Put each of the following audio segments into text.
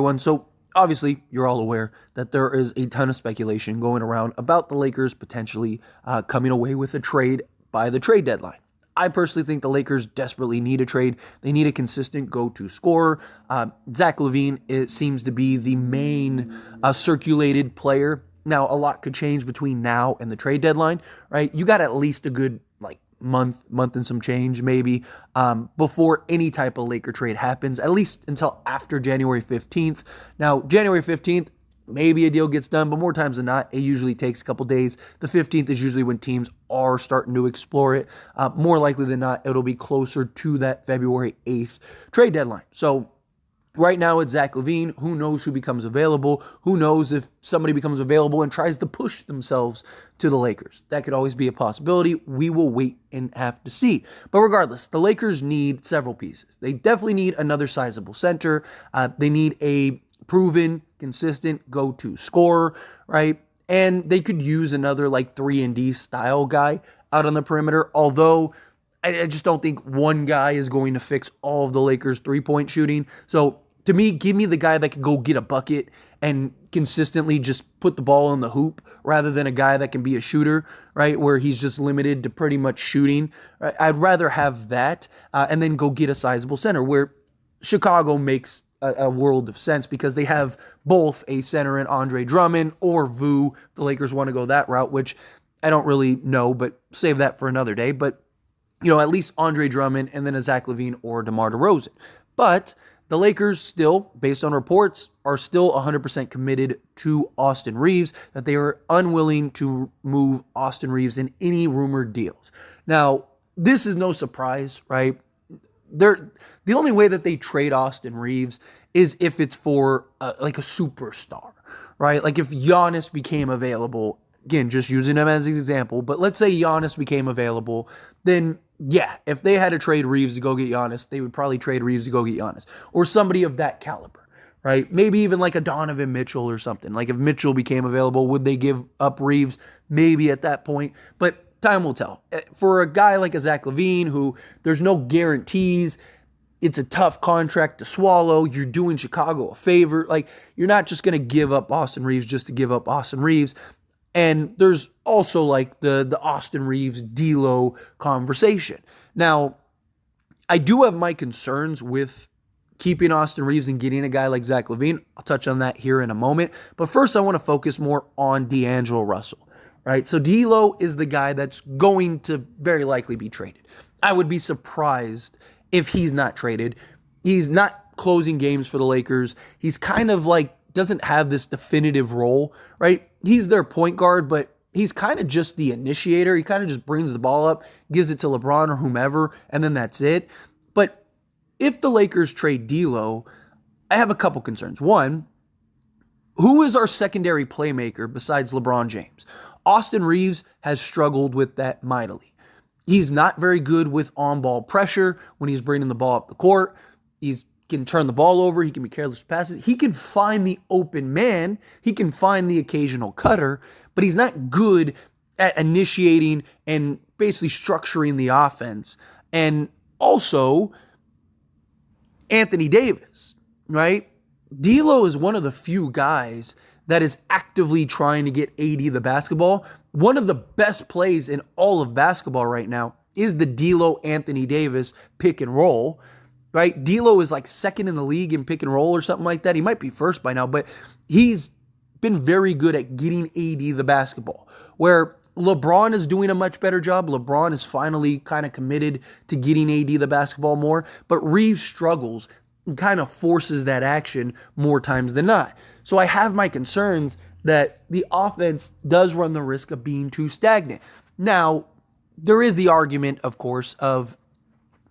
everyone. So obviously, you're all aware that there is a ton of speculation going around about the Lakers potentially coming away with a trade by the trade deadline. I personally think the Lakers desperately need a trade. They need a consistent go-to scorer. Zach Lavine, it seems to be the main circulated player. Now, a lot could change between now and the trade deadline, right? You got at least a good month and some change maybe before any type of Laker trade happens, at least until after January 15th. Now, January 15th, maybe a deal gets done, but more times than not, it usually takes a couple days. The 15th is usually when teams are starting to explore it. More likely than not, it'll be closer to that February 8th trade deadline. So right now it's Zach Lavine. Who knows who becomes available? Who knows if somebody becomes available and tries to push themselves to the Lakers? That could always be a possibility. We will wait and have to see. But regardless, the Lakers need several pieces. They definitely need another sizable center. They need a proven, consistent go-to scorer, right? And they could use another 3-and-D style guy out on the perimeter, although I just don't think one guy is going to fix all of the Lakers' three-point shooting. So to me, give me the guy that can go get a bucket and consistently just put the ball in the hoop rather than a guy that can be a shooter, right, where he's just limited to pretty much shooting. I'd rather have that and then go get a sizable center, where Chicago makes a world of sense because they have both a center in Andre Drummond or Vu. The Lakers want to go that route, which I don't really know, but save that for another day. But, at least Andre Drummond and then a Zach Lavine or DeMar DeRozan. But the Lakers still, based on reports, are still 100% committed to Austin Reaves, that they are unwilling to move Austin Reaves in any rumored deals. Now, this is no surprise, right? The only way that they trade Austin Reaves is if it's for a superstar, right? Like if Giannis became available, again, just using him as an example, but let's say Giannis became available, then yeah, if they had to trade Reaves to go get Giannis, they would probably trade Reaves to go get Giannis or somebody of that caliber, right? Maybe even like a Donovan Mitchell or something. Like if Mitchell became available, would they give up Reaves? Maybe at that point, but time will tell. For a guy like a Zach Lavine, who there's no guarantees, it's a tough contract to swallow, you're doing Chicago a favor. You're not just going to give up Austin Reaves just to give up Austin Reaves. And there's also the Austin Reaves D'Lo conversation. Now, I do have my concerns with keeping Austin Reaves and getting a guy like Zach Lavine. I'll touch on that here in a moment. But first, I want to focus more on D'Angelo Russell. Right, so D'Lo is the guy that's going to very likely be traded. I would be surprised if he's not traded. He's not closing games for the Lakers. He's kind of doesn't have this definitive role, right? He's their point guard, but he's kind of just the initiator. He kind of just brings the ball up, gives it to LeBron or whomever, and then that's it. But if the Lakers trade D'Lo, I have a couple concerns. One, who is our secondary playmaker besides LeBron James? Austin Reaves has struggled with that mightily. He's not very good with on-ball pressure when he's bringing the ball up the court. He can turn the ball over. He can be careless with passes. He can find the open man. He can find the occasional cutter, but he's not good at initiating and basically structuring the offense. And also, Anthony Davis, right? D'Lo is one of the few guys that is actively trying to get AD the basketball. One of the best plays in all of basketball right now is the D'Lo-Anthony Davis pick and roll, right? D'Lo is second in the league in pick and roll or something like that. He might be first by now, but he's been very good at getting AD the basketball, where LeBron is doing a much better job. LeBron is finally kind of committed to getting AD the basketball more, but Reaves struggles and kind of forces that action more times than not. So I have my concerns that the offense does run the risk of being too stagnant. Now, there is the argument, of course, of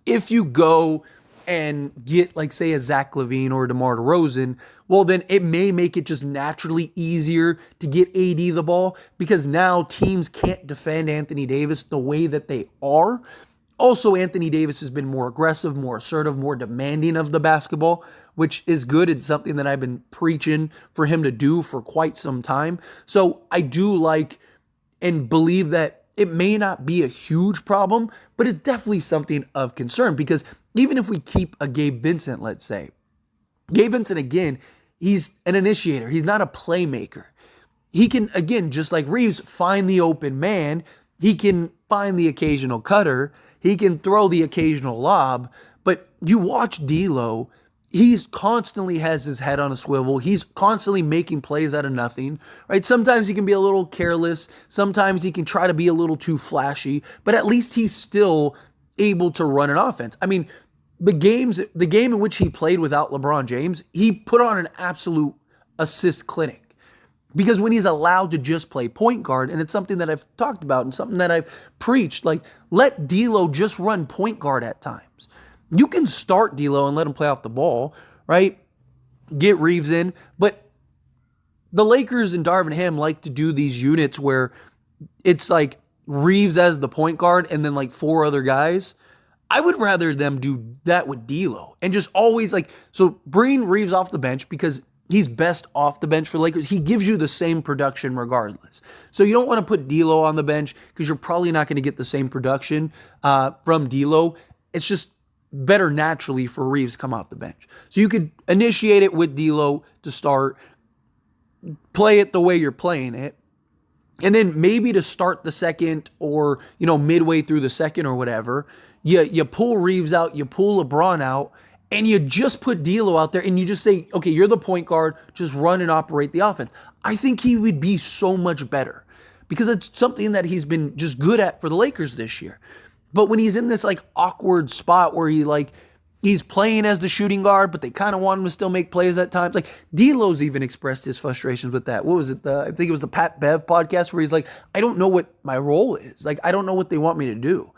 if you go and get, say, a Zach Lavine or a DeMar DeRozan, well, then it may make it just naturally easier to get AD the ball because now teams can't defend Anthony Davis the way that they are. Also, Anthony Davis has been more aggressive, more assertive, more demanding of the basketball, which is good. It's something that I've been preaching for him to do for quite some time. So I do like and believe that it may not be a huge problem, but it's definitely something of concern because even if we keep a Gabe Vincent, let's say, Gabe Vincent, again, He's an initiator. He's not a playmaker. He can, again, just like Reaves, find the open man. He can find the occasional cutter. He can throw the occasional lob. But you watch D'Lo, he's constantly has his head on a swivel. He's constantly making plays out of nothing, right? Sometimes he can be a little careless. Sometimes he can try to be a little too flashy, but at least he's still able to run an offense. I mean, the game in which he played without LeBron James, he put on an absolute assist clinic. Because when he's allowed to just play point guard, and it's something that I've talked about and something that I've preached, like, let D'Lo just run point guard at times. You can start D'Lo and let him play off the ball, right? Get Reaves in. But the Lakers and Darvin Ham like to do these units where it's like Reaves as the point guard and then like 4 other guys. I would rather them do that with D'Lo and just always so bring Reaves off the bench because he's best off the bench for the Lakers. He gives you the same production regardless. So you don't want to put D'Lo on the bench because you're probably not going to get the same production from D'Lo. It's just better naturally for Reaves come off the bench. So you could initiate it with D'Lo to start, play it the way you're playing it, and then maybe to start the second or, midway through the second or whatever, you pull Reaves out, you pull LeBron out, and you just put D'Lo out there and you just say, okay, you're the point guard, just run and operate the offense. I think he would be so much better because it's something that he's been just good at for the Lakers this year. But when he's in this awkward spot where he's playing as the shooting guard, but they kind of want him to still make plays at times. D'Lo's even expressed his frustrations with that. What was it? I think it was the Pat Bev podcast where he's like, I don't know what my role is. I don't know what they want me to do.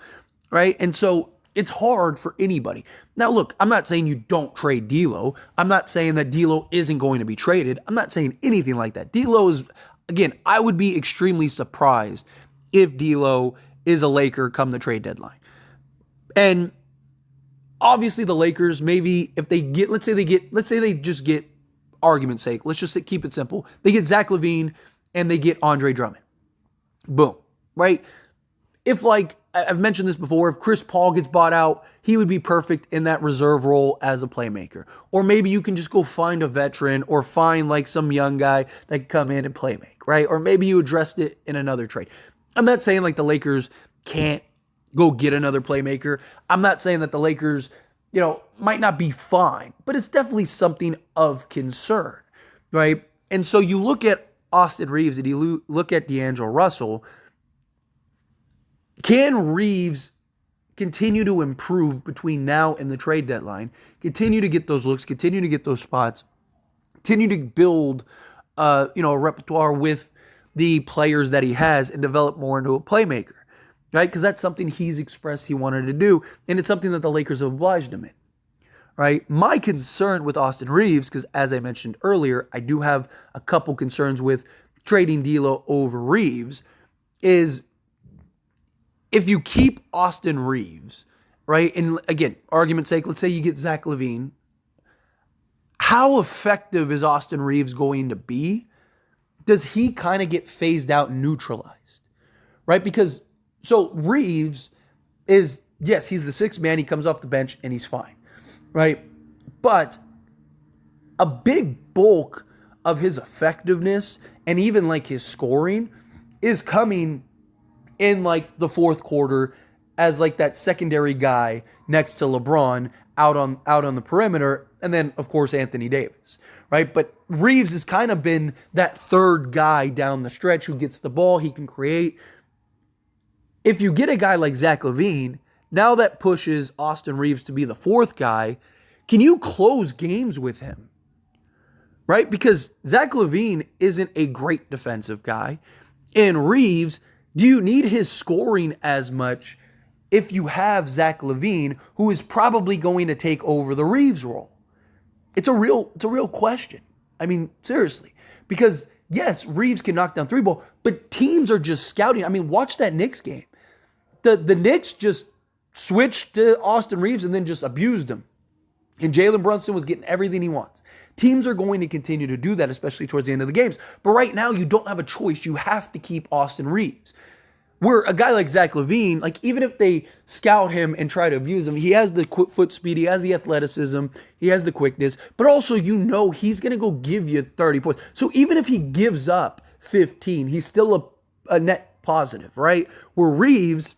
Right. And so it's hard for anybody. Now, look, I'm not saying you don't trade D'Lo. I'm not saying that D'Lo isn't going to be traded. I'm not saying anything like that. D'Lo is, again, I would be extremely surprised if D'Lo is a Laker come the trade deadline. And obviously the Lakers, maybe if they get, let's say they just get, argument's sake, let's just keep it simple. They get Zach Lavine and they get Andre Drummond. Boom. Right? If I've mentioned this before, if Chris Paul gets bought out, he would be perfect in that reserve role as a playmaker. Or maybe you can just go find a veteran or find some young guy that can come in and play make, right? Or maybe you addressed it in another trade. I'm not saying the Lakers can't go get another playmaker. I'm not saying that the Lakers, might not be fine, but it's definitely something of concern, right? And so you look at Austin Reaves and you look at D'Angelo Russell. Can Reaves continue to improve between now and the trade deadline, continue to get those looks, continue to get those spots, continue to build a repertoire with the players that he has and develop more into a playmaker, right? Because that's something he's expressed he wanted to do, and it's something that the Lakers have obliged him in, right? My concern with Austin Reaves, because as I mentioned earlier, I do have a couple concerns with trading D'Lo over Reaves, is if you keep Austin Reaves, right, and again, argument's sake, let's say you get Zach Lavine, how effective is Austin Reaves going to be? Does he kind of get phased out and neutralized, right? Because, so Reaves is, yes, he's the sixth man. He comes off the bench and he's fine, right? But a big bulk of his effectiveness and even his scoring is coming in the fourth quarter as that secondary guy next to LeBron out on the perimeter. And then, of course, Anthony Davis, right? But Reaves has kind of been that third guy down the stretch who gets the ball, he can create. If you get a guy like Zach Lavine, now that pushes Austin Reaves to be the fourth guy. Can you close games with him? Right? Because Zach Lavine isn't a great defensive guy. And Reaves, do you need his scoring as much if you have Zach Lavine, who is probably going to take over the Reaves role? It's a real question. I mean, seriously. Because, yes, Reaves can knock down three ball, but teams are just scouting. I mean, watch that Knicks game. The Knicks just switched to Austin Reaves and then just abused him. And Jalen Brunson was getting everything he wants. Teams are going to continue to do that, especially towards the end of the games. But right now, you don't have a choice. You have to keep Austin Reaves. Where a guy like Zach Lavine, like even if they scout him and try to abuse him, he has the foot speed, he has the athleticism, he has the quickness, but also he's going to go give you 30 points. So even if he gives up 15, he's still a net positive, right? Where Reaves,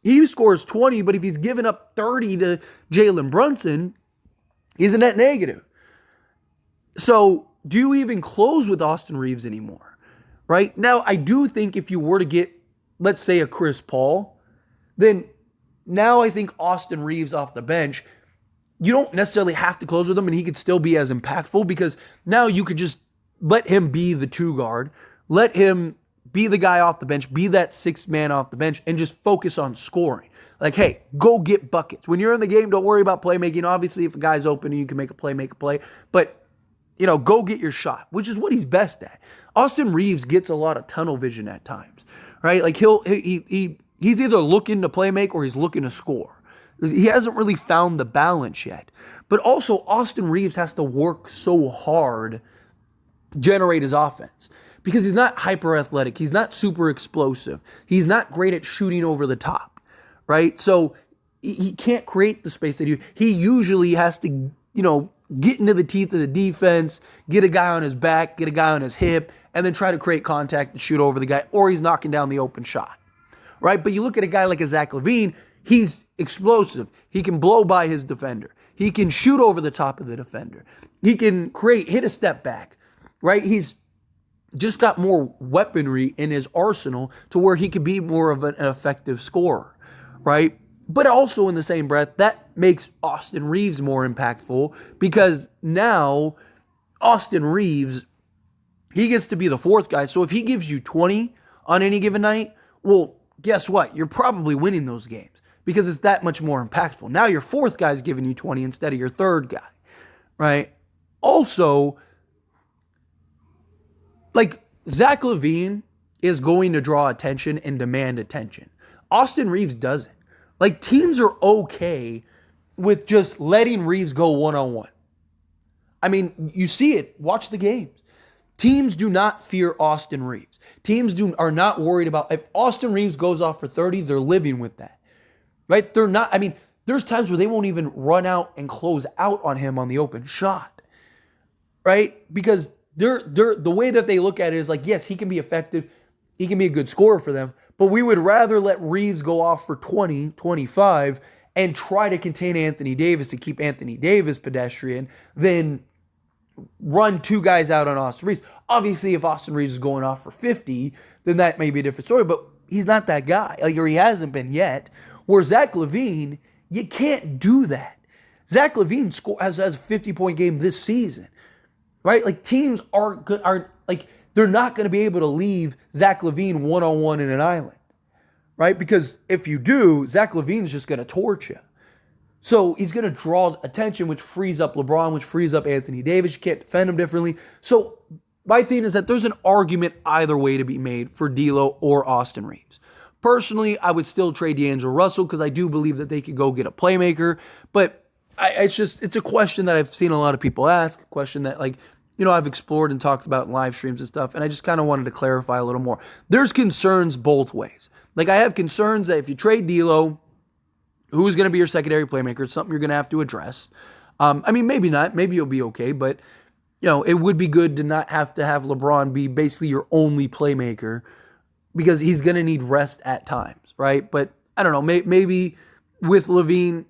he scores 20, but if he's giving up 30 to Jalen Brunson, he's a net negative. So do you even close with Austin Reaves anymore, right? Now, I do think if you were to get, let's say, a Chris Paul, then now I think Austin Reaves off the bench, you don't necessarily have to close with him and he could still be as impactful because now you could just let him be the 2 guard, let him be the guy off the bench, be that 6th man off the bench and just focus on scoring. Like, hey, go get buckets. When you're in the game, don't worry about playmaking. Obviously, if a guy's open and you can make a play. But, go get your shot, which is what he's best at. Austin Reaves gets a lot of tunnel vision at times. Right? Like he's either looking to play make or he's looking to score. He hasn't really found the balance yet. But also Austin Reaves has to work so hard to generate his offense because he's not hyper athletic. He's not super explosive. He's not great at shooting over the top. Right? So he can't create the space that he usually has to, get into the teeth of the defense, get a guy on his back, get a guy on his hip, and then try to create contact and shoot over the guy, or he's knocking down the open shot, right? But you look at a guy like a Zach Lavine, he's explosive. He can blow by his defender. He can shoot over the top of the defender. He can hit a step back, right? He's just got more weaponry in his arsenal to where he could be more of an effective scorer, right? But also in the same breath, that makes Austin Reaves more impactful because now Austin Reaves, he gets to be the 4th guy. So if he gives you 20 on any given night, well, guess what? You're probably winning those games because it's that much more impactful. Now your 4th guy's giving you 20 instead of your 3rd guy, right? Also, like Zach Lavine is going to draw attention and demand attention. Austin Reaves doesn't. Like teams are okay with just letting Reaves go one-on-one. I mean, you see it. Watch the games. Teams do not fear Austin Reaves. Teams are not worried about if Austin Reaves goes off for 30, they're living with that. Right? They're not, there's times where they won't even run out and close out on him on the open shot. Right? Because the way that they look at it is like, yes, he can be effective. He can be a good scorer for them. But we would rather let Reaves go off for 20, 25 and try to contain Anthony Davis to keep Anthony Davis pedestrian than run 2 guys out on Austin Reaves. Obviously, if Austin Reaves is going off for 50, then that may be a different story. But he's not that guy. Or he hasn't been yet. Where Zach Lavine, you can't do that. Zach Lavine has a 50-point game this season. Right? Like teams they're not going to be able to leave Zach Lavine one-on-one in an island, right? Because if you do, Zach Lavine's just going to torch you. So he's going to draw attention, which frees up LeBron, which frees up Anthony Davis. You can't defend him differently. So my thing is that there's an argument either way to be made for D'Lo or Austin Reaves. Personally, I would still trade D'Angelo Russell because I do believe that they could go get a playmaker. But it's a question that I've seen a lot of people ask, a question that I've explored and talked about in live streams and stuff, and I just kind of wanted to clarify a little more. There's concerns both ways. Like, I have concerns that if you trade D'Lo, who's going to be your secondary playmaker? It's something you're going to have to address. Maybe not. Maybe you'll be okay, but, it would be good to not have to have LeBron be basically your only playmaker because he's going to need rest at times, right? But, I don't know, maybe with Lavine,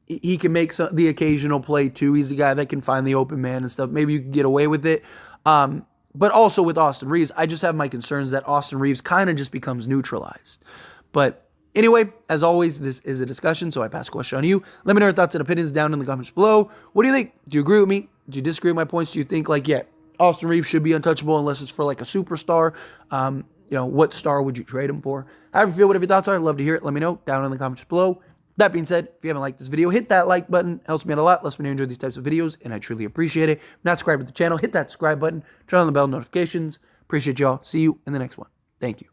he can make the occasional play too. He's the guy that can find the open man and stuff. Maybe you can get away with it. But also with Austin Reaves, I just have my concerns that Austin Reaves kind of just becomes neutralized. But anyway, as always, this is a discussion, so I pass the question on to you. Let me know your thoughts and opinions down in the comments below. What do you think? Do you agree with me? Do you disagree with my points? Do you think Austin Reaves should be untouchable unless it's for a superstar? What star would you trade him for? However you feel, whatever your thoughts are, I'd love to hear it. Let me know down in the comments below. That being said, if you haven't liked this video, hit that like button. Helps me out a lot. Lets me know you enjoy these types of videos, and I truly appreciate it. If you're not subscribed to the channel, hit that subscribe button. Turn on the bell notifications. Appreciate y'all. See you in the next one. Thank you.